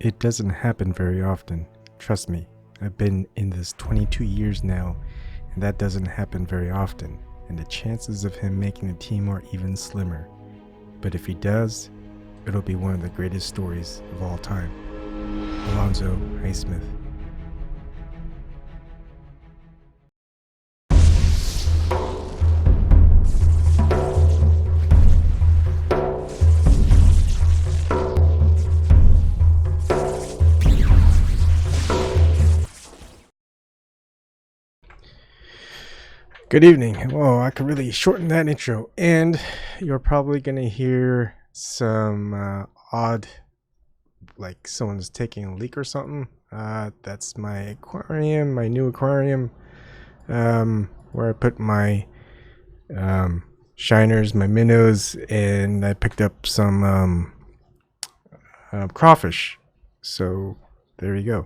It doesn't happen very often. Trust me, I've been in this 22 years now, and that doesn't happen very often, and the chances of him making the team are even slimmer. But if he does, it'll be one of the greatest stories of all time. Alonzo Highsmith. Good evening. Well, I could really shorten that intro, and you're probably going to hear some odd, like someone's taking a leak or something. That's my aquarium, my new aquarium, where I put my shiners, my minnows, and I picked up some crawfish. So there you go.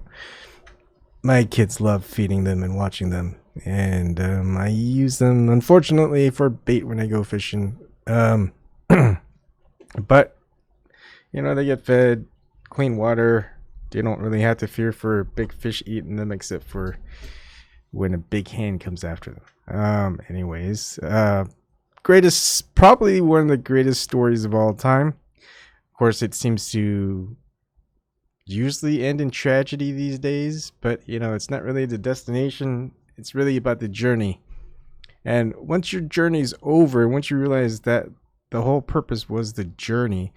My kids love feeding them and watching them. And I use them, unfortunately, for bait when I go fishing. But, you know, they get fed clean water. They don't really have to fear for big fish eating them, except for when a big hand comes after them. Anyways, probably one of the greatest stories of all time. Of course, it seems to usually end in tragedy these days, but, you know, it's not really the destination. It's really about the journey. And once your journey's over, once you realize that the whole purpose was the journey,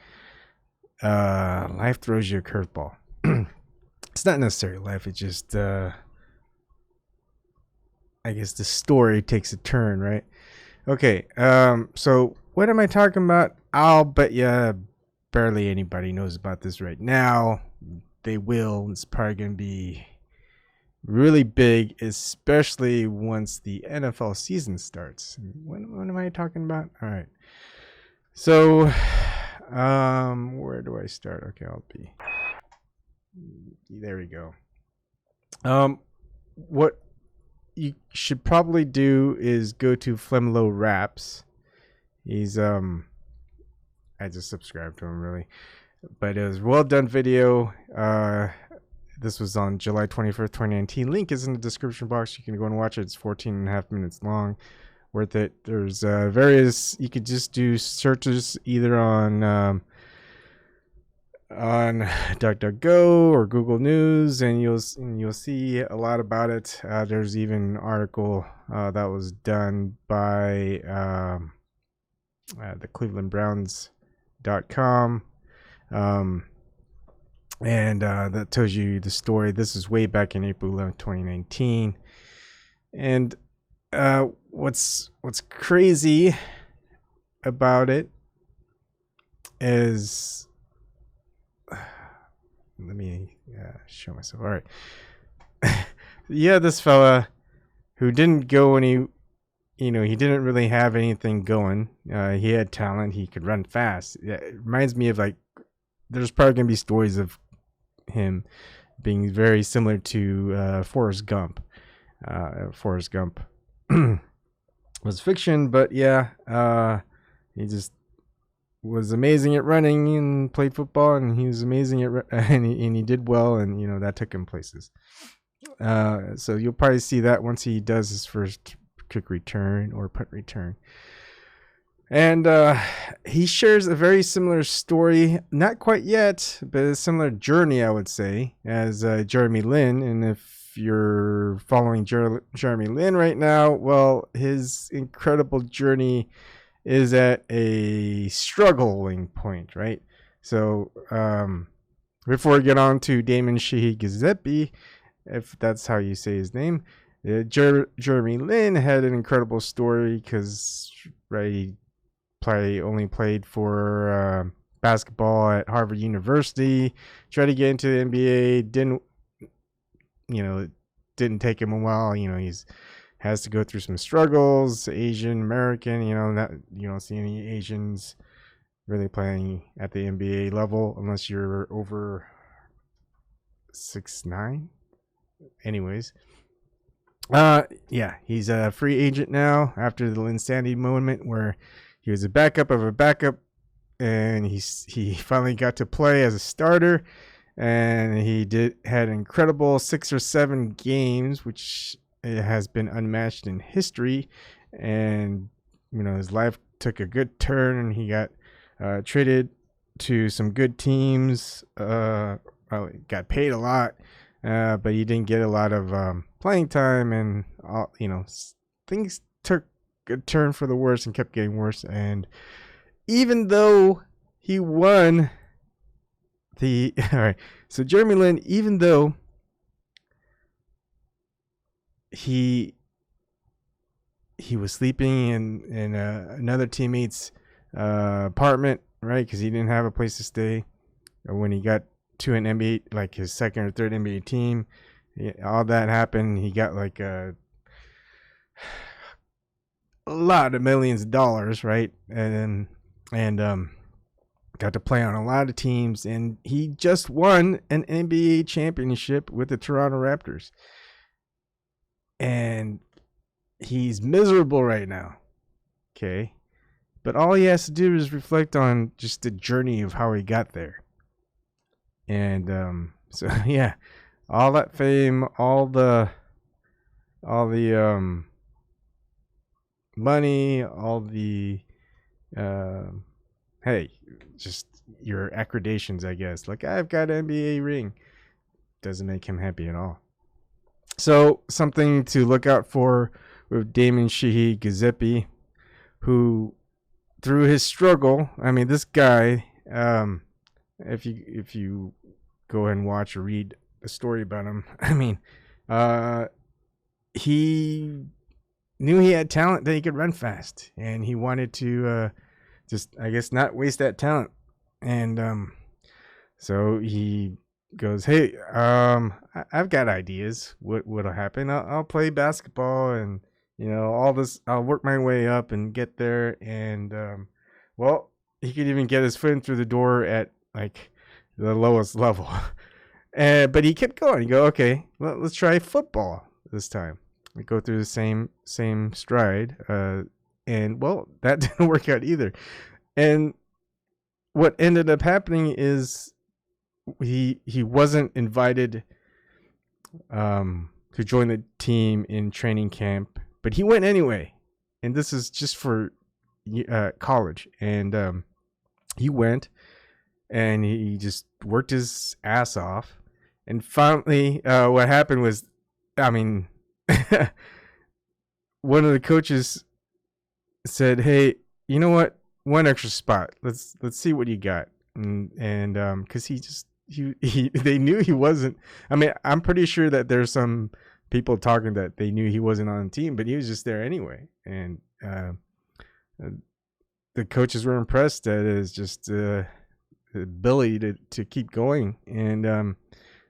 life throws you a curveball. It's not necessarily life. It's just, I guess the story takes a turn, right? Okay. So what am I talking about? I'll bet you barely anybody knows about this right now. They will. It's probably going to be really big, especially once the NFL season starts. What am I talking about? All right. So, where do I start? Okay, there we go. What you should probably do is go to FlemLo Raps. He's I just subscribed to him, really, but it was well done video. This was on July 21st, 2019. Link is in the description box. You can go and watch it. It's 14 and a half minutes long. Worth it. There's various, you could just do searches either on DuckDuckGo or Google News, and you'll see a lot about it. There's even an article that was done by the ClevelandBrowns.com. And that tells you the story. This is way back in April 11th, 2019. And what's crazy about it is, let me show myself. All right. Yeah, this fella who didn't go any, he didn't really have anything going. He had talent. He could run fast. It reminds me of, like, there's probably going to be stories of him being very similar to Forrest Gump. Forrest Gump was fiction, but yeah, he just was amazing at running and played football, and he was amazing at and he did well, and that took him places. So you'll probably see that once he does his first kick return or punt return. And he shares a very similar story, not quite yet, but a similar journey, I would say, as Jeremy Lin. And if you're following Jeremy Lin right now, well, his incredible journey is at a struggling point, right? So before we get on to Damon Sheehy-Guiseppi, if that's how you say his name, Jeremy Lin had an incredible story because, right, he only played for basketball at Harvard University, tried to get into the NBA, didn't take him a while. Has to go through some struggles. Asian American, you don't see any Asians really playing at the NBA level unless you're over 6'9". Anyways, he's a free agent now after the Lin Sandy moment where he was a backup of a backup, and he finally got to play as a starter. and he had incredible 6 or 7 games, which has been unmatched in history. And his life took a good turn, and he got traded to some good teams. Got paid a lot, but he didn't get a lot of playing time, and things took a turn for the worse and kept getting worse. And even though he won the all right, so Jeremy Lin, even though he was sleeping in another teammate's apartment, right? Because he didn't have a place to stay. When he got to an NBA, like his second or third NBA team, all that happened. He got like a lot of millions of dollars, right? And got to play on a lot of teams, and he just won an NBA championship with the Toronto Raptors. And he's miserable right now. Okay. But all he has to do is reflect on just the journey of how he got there. And so yeah, all that fame, all the money, all the hey, just your accreditations, I guess. Like, I've got an NBA ring. Doesn't make him happy at all. So something to look out for with Damon Sheehy-Guiseppi, who through his struggle, I mean, this guy, if you go ahead and watch or read a story about him, I mean, he knew he had talent, that he could run fast, and he wanted to just, I guess, not waste that talent. And so he goes, hey, I've got ideas. What'll happen? I'll play basketball, and all this. I'll work my way up and get there. And well, he could even get his foot in through the door at like the lowest level. But he kept going. He go, okay, let's try football this time. We go through the same stride. And well, that didn't work out either. And what ended up happening is he wasn't invited to join the team in training camp, but he went anyway. And this is just for college. And he went, and he just worked his ass off. And finally, what happened was, I mean, one of the coaches said, hey, you know what? One extra spot. Let's see what you got. And because they knew he wasn't. I mean, I'm pretty sure that there's some people talking that they knew he wasn't on the team, but he was just there anyway. And the coaches were impressed at his just ability to keep going, and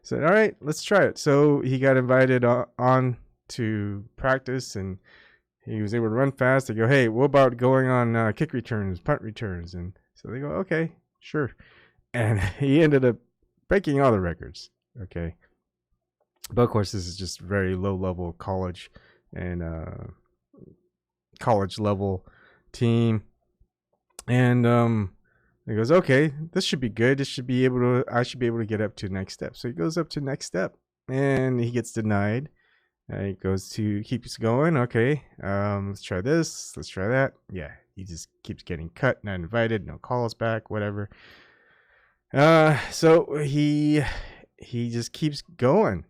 said, all right, let's try it. So he got invited on to practice, and he was able to run fast. They go, hey, what about going on kick returns, punt returns? And so they go, okay, sure. And he ended up breaking all the records. Okay. But of course, this is just very low level college and college level team. And he goes, okay, this should be good. I should be able to get up to next step. So he goes up to next step, and he gets denied. He keeps going. Okay, let's try this. Let's try that. Yeah, he just keeps getting cut, not invited, no calls back, whatever. So he just keeps going,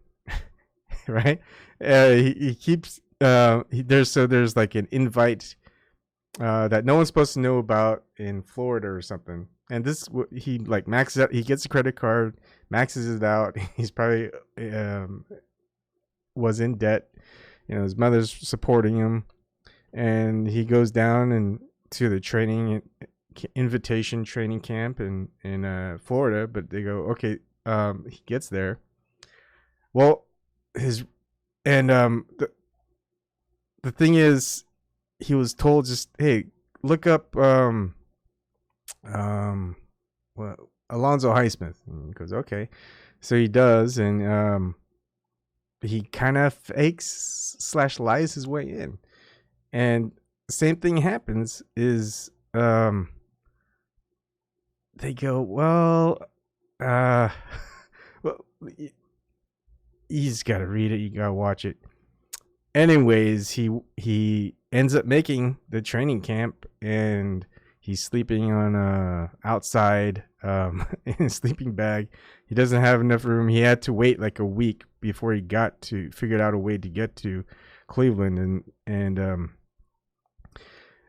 right? He keeps there's like an invite that no one's supposed to know about in Florida or something. And this, he like maxes out. He gets a credit card, maxes it out. He's probably was in debt. His mother's supporting him, and he goes down and to the invitation training camp in Florida. But they go, okay, he gets there. Well, the thing is, he was told, just, hey, look up Alonzo Highsmith. And he goes, okay. So he does, and he kind of fakes / lies his way in. And the same thing happens is they go, well, he's got to read it. You got to watch it. Anyways, he ends up making the training camp, and he's sleeping on outside in a sleeping bag. He doesn't have enough room. He had to wait like a week before he figured out a way to get to Cleveland, and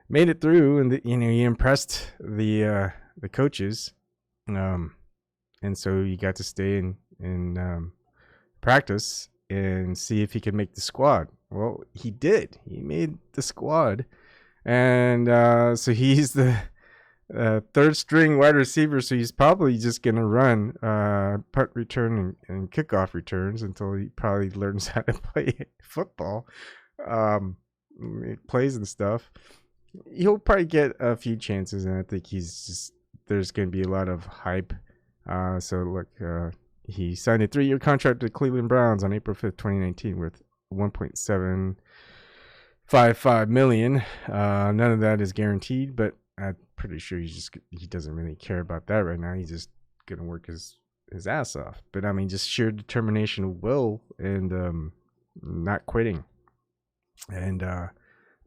made it through. And he impressed the coaches, and so he got to stay in practice and see if he could make the squad. Well, he did. He made the squad, and so he's the third string wide receiver. So he's probably just gonna run punt return and kickoff returns until he probably learns how to play football, plays and stuff. He'll probably get a few chances, and I think there's gonna be a lot of hype. So look, he signed a 3-year contract with the Cleveland Browns on April 5th, 2019, worth $1.755 million. None of that is guaranteed, but I'm pretty sure he doesn't really care about that right now. He's just gonna work his ass off. But I mean, just sheer determination of will and not quitting. And I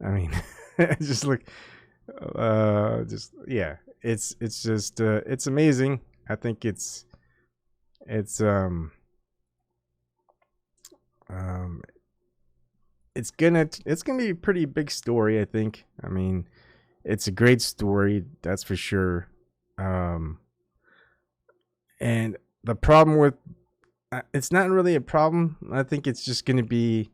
mean, just look, it's just it's amazing. I think it's gonna be a pretty big story, I think. I mean, it's a great story, that's for sure. And the problem with it's not really a problem. I think it's just gonna be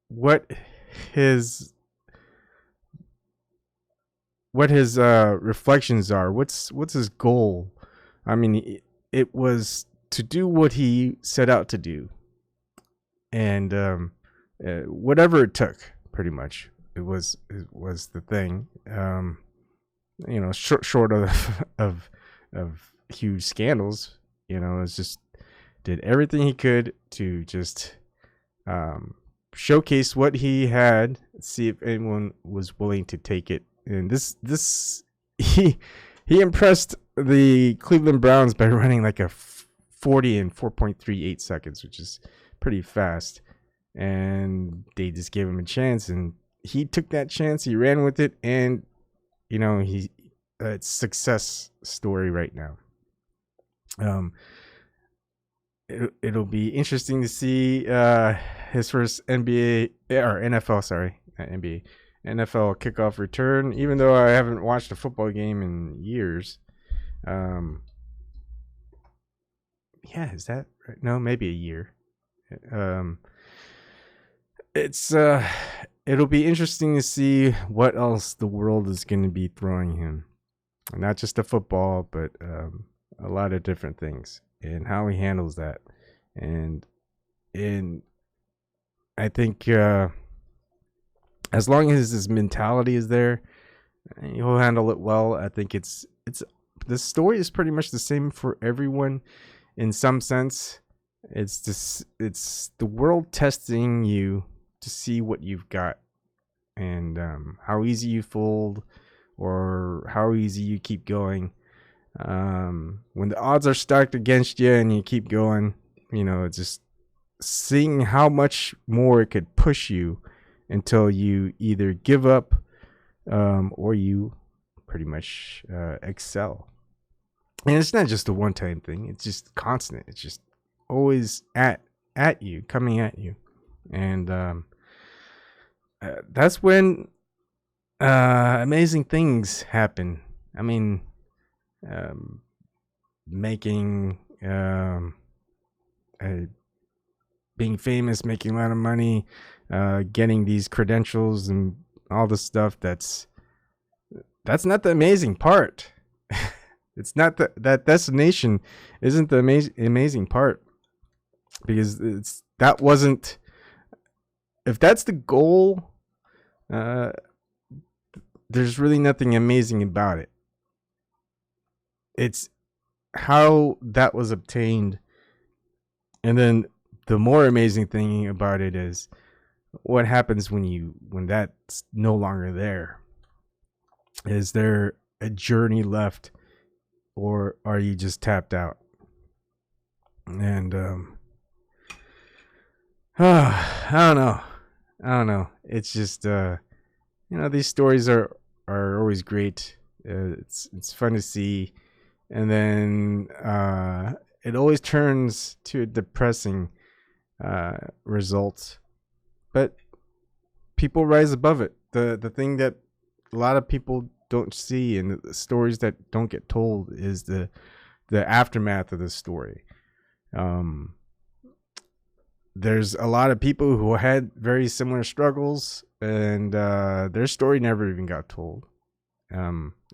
what his reflections are. What's his goal? I mean, it was to do what he set out to do, and whatever it took, pretty much. It was the thing. Short of huge scandals. It's just did everything he could to just showcase what he had, see if anyone was willing to take it. And he impressed the Cleveland Browns by running like a 40 in 4.38 seconds, which is pretty fast. And they just gave him a chance, and he took that chance. He ran with it, and it's success story right now. It'll be interesting to see his first NBA or NFL, sorry, not NBA. NFL kickoff return, even though I haven't watched a football game in years. Is that right? No, maybe a year. It'll be interesting to see what else the world is going to be throwing him. Not just the football, but a lot of different things, and how he handles that. And I think as long as his mentality is there, he'll handle it well. I think the story is pretty much the same for everyone in some sense. It's the world testing you to see what you've got, and how easy you fold or how easy you keep going. When the odds are stacked against you and you keep going, it's just seeing how much more it could push you until you either give up or you pretty much excel. And it's not just a one-time thing. It's just constant. It's just always at you, coming at you. And that's when amazing things happen. I mean, making being famous, making a lot of money, getting these credentials and all this stuff. That's not the amazing part. It's not that destination isn't the amazing part, because that wasn't. If that's the goal, there's really nothing amazing about it. It's how that was obtained. And then the more amazing thing about it is what happens when that's no longer there. Is there a journey left or are you just tapped out? And I don't know. It's just these stories are always great. It's fun to see, and then it always turns to a depressing result, but people rise above it. The thing that a lot of people don't see, and the stories that don't get told, is the aftermath of the story. There's a lot of people who had very similar struggles, and their story never even got told.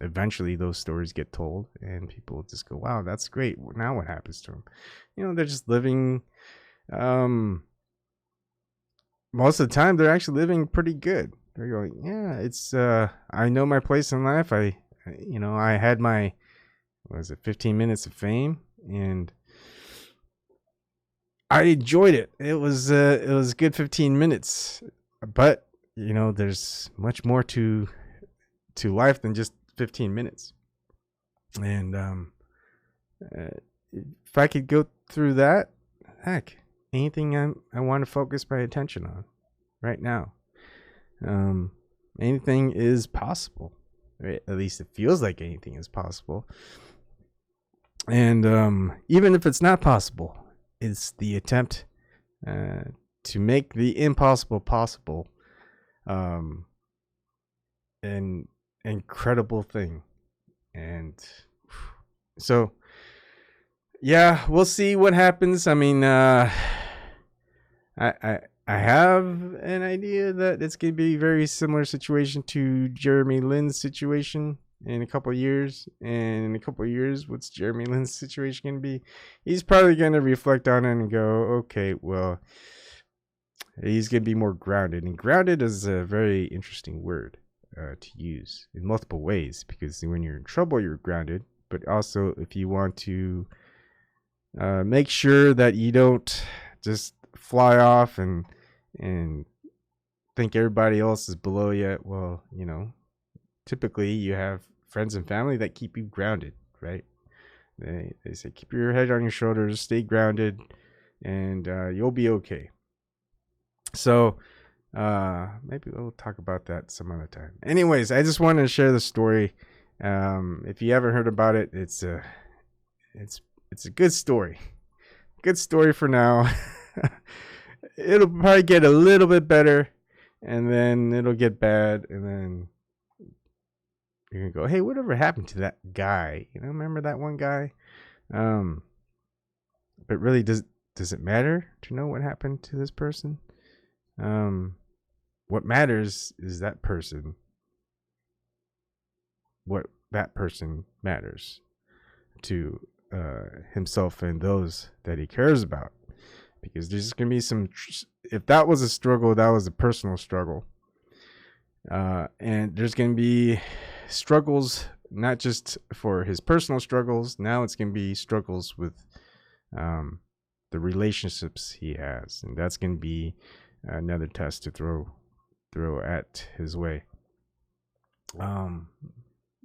Eventually those stories get told, and people just go, wow, that's great. Now what happens to them? They're just living. Most of the time they're actually living pretty good. They're going, yeah, it's I know my place in life. I had my 15 minutes of fame, and I enjoyed it. It was a good 15 minutes, but there's much more to life than just 15 minutes. And if I could go through that, heck, anything I want to focus my attention on right now. Anything is possible. Right? At least it feels like anything is possible. And even if it's not possible, it's the attempt to make the impossible possible. An incredible thing. And so, yeah, we'll see what happens. I mean, I have an idea that it's going to be a very similar situation to Jeremy Lin's situation in a couple of years. And in a couple of years, what's Jeremy Lin's situation going to be? He's probably going to reflect on it and go, okay, well, he's going to be more grounded. And grounded is a very interesting word to use in multiple ways, because when you're in trouble, you're grounded. But also, if you want to make sure that you don't just fly off and think everybody else is below you, well, typically you have friends and family that keep you grounded, right? They say, keep your head on your shoulders, stay grounded, and you'll be okay. So maybe we'll talk about that some other time. Anyways, I just wanted to share the story. If you haven't heard about it, it's a good story. Good story for now. It'll probably get a little bit better, and then it'll get bad, and then you're gonna go, hey, whatever happened to that guy? Remember that one guy? But really, does it matter to know what happened to this person? What matters is that person. What that person matters to himself and those that he cares about. Because there's going to be if that was a struggle, that was a personal struggle. And there's going to be struggles, not just for his personal struggles. Now it's going to be struggles with the relationships he has. And that's going to be another test to throw at his way.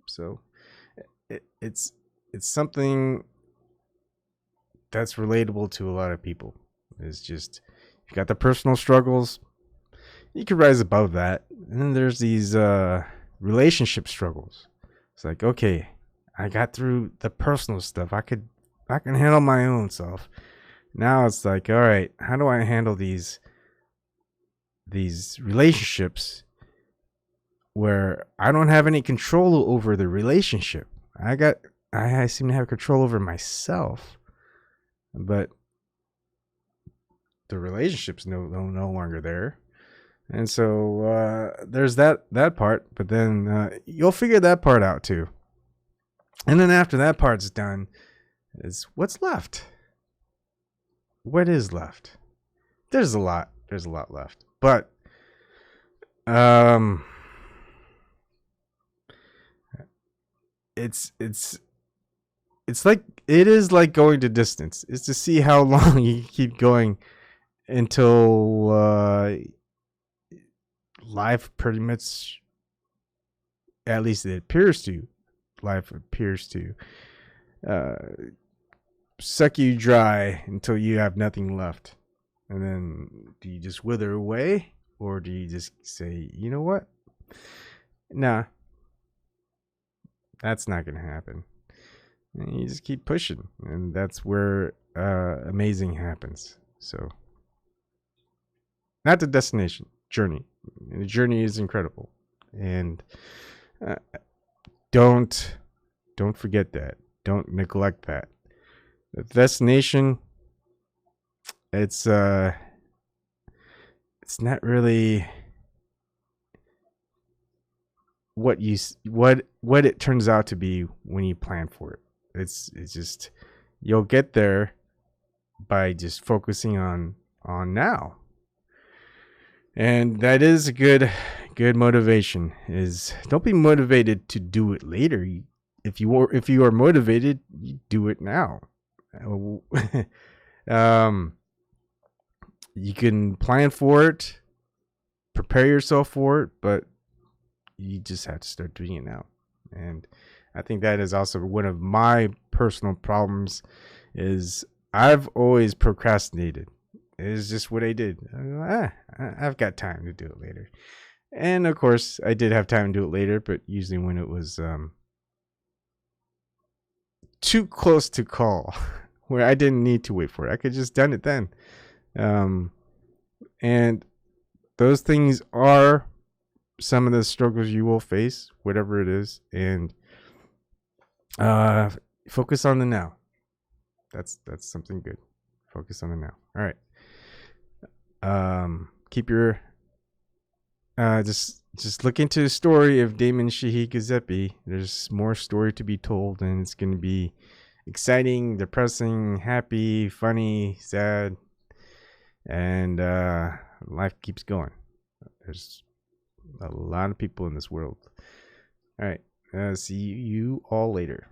So it's something that's relatable to a lot of people. It's just, you got the personal struggles, you can rise above that. And then there's these relationship struggles. It's like, okay, I got through the personal stuff. I can handle my own self. Now it's like, all right, how do I handle these relationships where I don't have any control over the relationship? I seem to have control over myself, but the relationship's no longer there. And so there's that part, but then you'll figure that part out too. And then after that part's done, is what's left. What is left? There's a lot left. But it's like, it is like going to distance. It's to see how long you keep going until life pretty much, at least it appears to, life appears to uh, suck you dry until you have nothing left. And then do you just wither away, or do you just say, you know what? Nah, that's not going to happen. And you just keep pushing, and that's where amazing happens. So, not the destination, journey. The journey is incredible, and don't forget that. Don't neglect that. The destination, it's not really what it turns out to be when you plan for it. It's just, you'll get there by just focusing on now. And that is a good motivation. Is don't be motivated to do it later. If you are motivated, you do it now. You can plan for it, prepare yourself for it, but you just have to start doing it now. And I think that is also one of my personal problems. Is I've always procrastinated. It's just what I did. I've got time to do it later. And of course, I did have time to do it later, but usually when it was too close to call, where I didn't need to wait for it. I could just done it then. And those things are some of the struggles you will face, whatever it is. And focus on the now. That's something good. Focus on the now. All right. Keep your just look into the story of Damon Sheehy-Guiseppi. There's more story to be told, and it's going to be exciting, depressing, happy, funny, sad, and life keeps going. There's a lot of people in this world. All right. See you all later.